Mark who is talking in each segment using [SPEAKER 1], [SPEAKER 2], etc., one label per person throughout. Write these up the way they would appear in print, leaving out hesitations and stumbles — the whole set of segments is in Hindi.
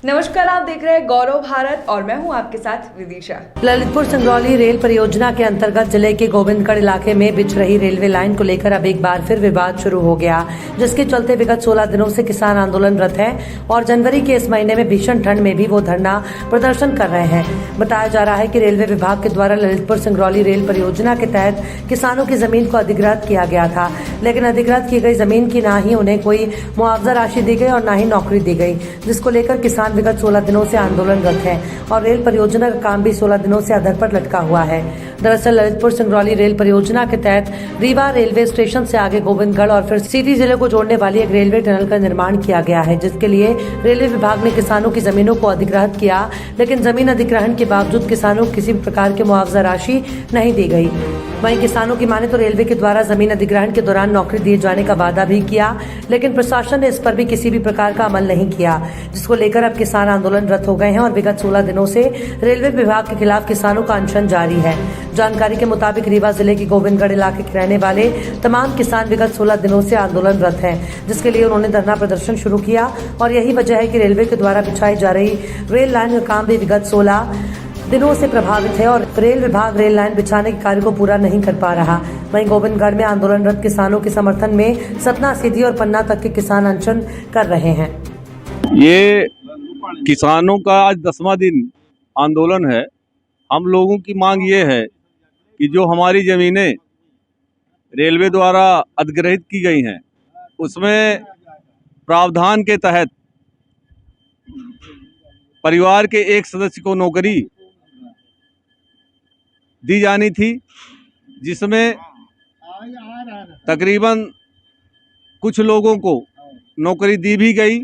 [SPEAKER 1] नमस्कार, आप देख रहे हैं गौरव भारत और मैं हूं आपके साथ विदिशा।
[SPEAKER 2] ललितपुर सिंगरौली रेल परियोजना के अंतर्गत जिले के गोविंदगढ़ इलाके में बिछ रही रेलवे लाइन को लेकर अब एक बार फिर विवाद शुरू हो गया, जिसके चलते विगत 16 दिनों से किसान आंदोलनरत है और जनवरी के इस महीने में भीषण ठंड में भी वो धरना प्रदर्शन कर रहे हैं। बताया जा रहा है कि रेलवे विभाग के द्वारा ललितपुर सिंगरौली रेल परियोजना के तहत किसानों की जमीन को अधिग्रहित किया गया था, लेकिन अधिग्रहित की गई जमीन की न ही उन्हें कोई मुआवजा राशि दी गई और न ही नौकरी दी गई, जिसको लेकर किसान विगत 16 दिनों से आंदोलनरत है और रेल परियोजना का काम भी 16 दिनों से अधर पर लटका हुआ है। दरअसल ललितपुर सिंगरौली रेल परियोजना के तहत रीवा रेलवे स्टेशन से आगे गोविंदगढ़ और फिर सीधी जिले को जोड़ने वाली एक रेलवे टनल का निर्माण किया गया है, जिसके लिए रेलवे विभाग ने किसानों की जमीनों को अधिग्रहित किया, लेकिन जमीन अधिग्रहण के बावजूद किसानों को किसी भी प्रकार की मुआवजा राशि नहीं दी गई। वहीं किसानों की माने तो रेलवे के द्वारा जमीन अधिग्रहण के दौरान नौकरी दिए जाने का वादा भी किया, लेकिन प्रशासन ने इस पर भी किसी भी प्रकार का अमल नहीं किया, जिसको लेकर अब किसान आंदोलनरत हो गए हैं और विगत 16 दिनों से रेलवे विभाग के खिलाफ किसानों का अनशन जारी है। जानकारी के मुताबिक रीवा जिले के गोविंदगढ़ इलाके के रहने वाले तमाम किसान विगत 16 दिनों से आंदोलनरत हैं, जिसके लिए उन्होंने धरना प्रदर्शन शुरू किया और यही वजह है कि रेलवे के द्वारा बिछाई जा रही रेल लाइन का काम भी विगत 16 दिनों से प्रभावित है और रेल विभाग रेल लाइन बिछाने के कार्य को पूरा नहीं कर पा रहा। वहीं गोविंदगढ़ में आंदोलनरत किसानों के समर्थन में सतना, सीधी और पन्ना तक के किसान अनशन कर रहे हैं।
[SPEAKER 3] ये किसानों का आज 10वां दिन आंदोलन है। हम लोगों की मांग ये है कि जो हमारी ज़मीनें रेलवे द्वारा अधिग्रहित की गई हैं, उसमें प्रावधान के तहत परिवार के एक सदस्य को नौकरी दी जानी थी, जिसमें तकरीबन कुछ लोगों को नौकरी दी भी गई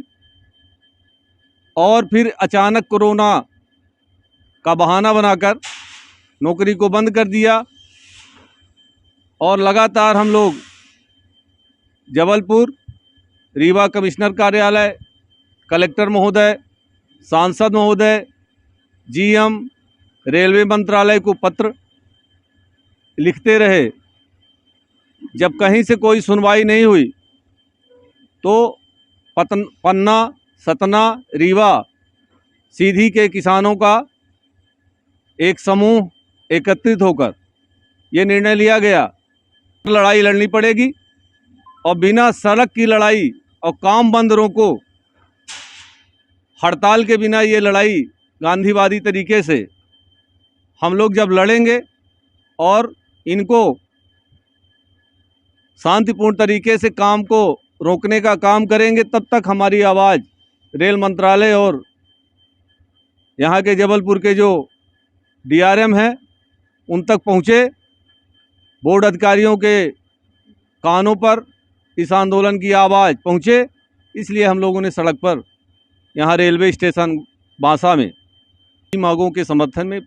[SPEAKER 3] और फिर अचानक कोरोना का बहाना बनाकर नौकरी को बंद कर दिया और लगातार हम लोग जबलपुर, रीवा कमिश्नर कार्यालय, कलेक्टर महोदय, सांसद महोदय, जीएम, रेलवे मंत्रालय को पत्र लिखते रहे। जब कहीं से कोई सुनवाई नहीं हुई तो पन्ना, सतना, रीवा, सीधी के किसानों का एक समूह एकत्रित होकर ये निर्णय लिया गया, लड़ाई लड़नी पड़ेगी और बिना सड़क की लड़ाई और काम बंद रोको, हड़ताल के बिना ये लड़ाई गांधीवादी तरीके से हम लोग जब लड़ेंगे और इनको शांतिपूर्ण तरीके से काम को रोकने का काम करेंगे, तब तक हमारी आवाज़ रेल मंत्रालय और यहाँ के जबलपुर के जो डीआरएम हैं उन तक पहुँचे, बोर्ड अधिकारियों के कानों पर इस आंदोलन की आवाज़ पहुँचे। इसलिए हम लोगों ने सड़क पर यहाँ रेलवे स्टेशन बांसा में मांगों के समर्थन में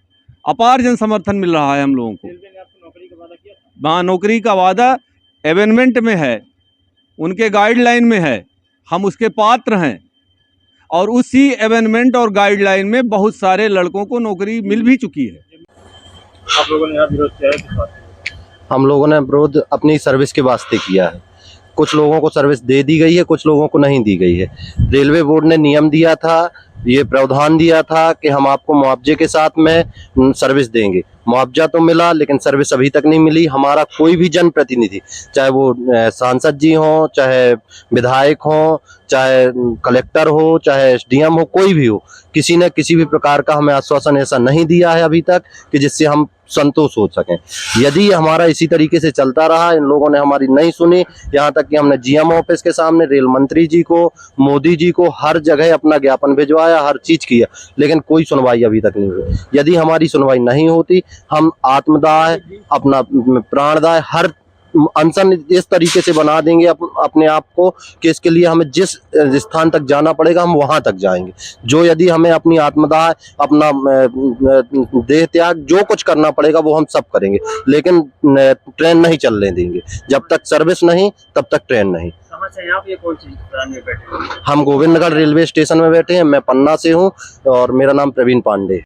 [SPEAKER 3] अपार जन समर्थन मिल रहा है हम लोगों को।
[SPEAKER 4] रेलवे ने आपको नौकरी का वादा किया था?
[SPEAKER 3] वहाँ नौकरी का वादा एवेनमेंट में है, उनके गाइडलाइन में है, हम उसके पात्र हैं और उसी एवेनमेंट और गाइडलाइन में बहुत सारे लड़कों को नौकरी मिल भी चुकी है।
[SPEAKER 4] आप लोगों ने यहाँ विरोध किया है किस बात पे?
[SPEAKER 5] हम लोगों ने विरोध अपनी सर्विस के वास्ते किया है। कुछ लोगों को सर्विस दे दी गई है, कुछ लोगों को नहीं दी गई है। रेलवे बोर्ड ने नियम दिया था, ये प्रावधान दिया था कि हम आपको मुआवजे के साथ में सर्विस देंगे। मुआवजा तो मिला, लेकिन सर्विस अभी तक नहीं मिली। हमारा कोई भी जनप्रतिनिधि, चाहे वो सांसद जी हों, चाहे विधायक हों, चाहे कलेक्टर हो, चाहे एसडीएम हो, कोई भी हो, किसी ने किसी भी प्रकार का हमें आश्वासन ऐसा नहीं दिया है अभी तक कि जिससे हम संतोष हो सकें। यदि हमारा इसी तरीके से चलता रहा, इन लोगों ने हमारी नहीं सुनी, यहाँ तक कि हमने जीएम ऑफिस के सामने रेल मंत्री जी को, मोदी जी को हर जगह अपना ज्ञापन भिजवाया, हर चीज किया, लेकिन कोई सुनवाई अभी तक नहीं हुई। यदि हमारी सुनवाई नहीं होती, हम आत्मदाह, अपना प्राणदाह, हर अनशन इस तरीके से बना देंगे अपने आप को कि इसके लिए हमें जिस स्थान तक जाना पड़ेगा हम वहां तक जाएंगे। जो यदि हमें अपनी आत्मदाह, अपना देह त्याग, जो कुछ करना पड़ेगा वो हम सब करेंगे, लेकिन ट्रेन नहीं चलने देंगे। जब तक सर्विस नहीं तब तक ट्रेन नहीं।
[SPEAKER 4] कहाँ से हैं आप? ये कौन सी ट्रेन में बैठे हैं?
[SPEAKER 5] हम गोविंदगढ़ रेलवे स्टेशन में बैठे हैं। मैं पन्ना से हूँ और मेरा नाम प्रवीण पांडे।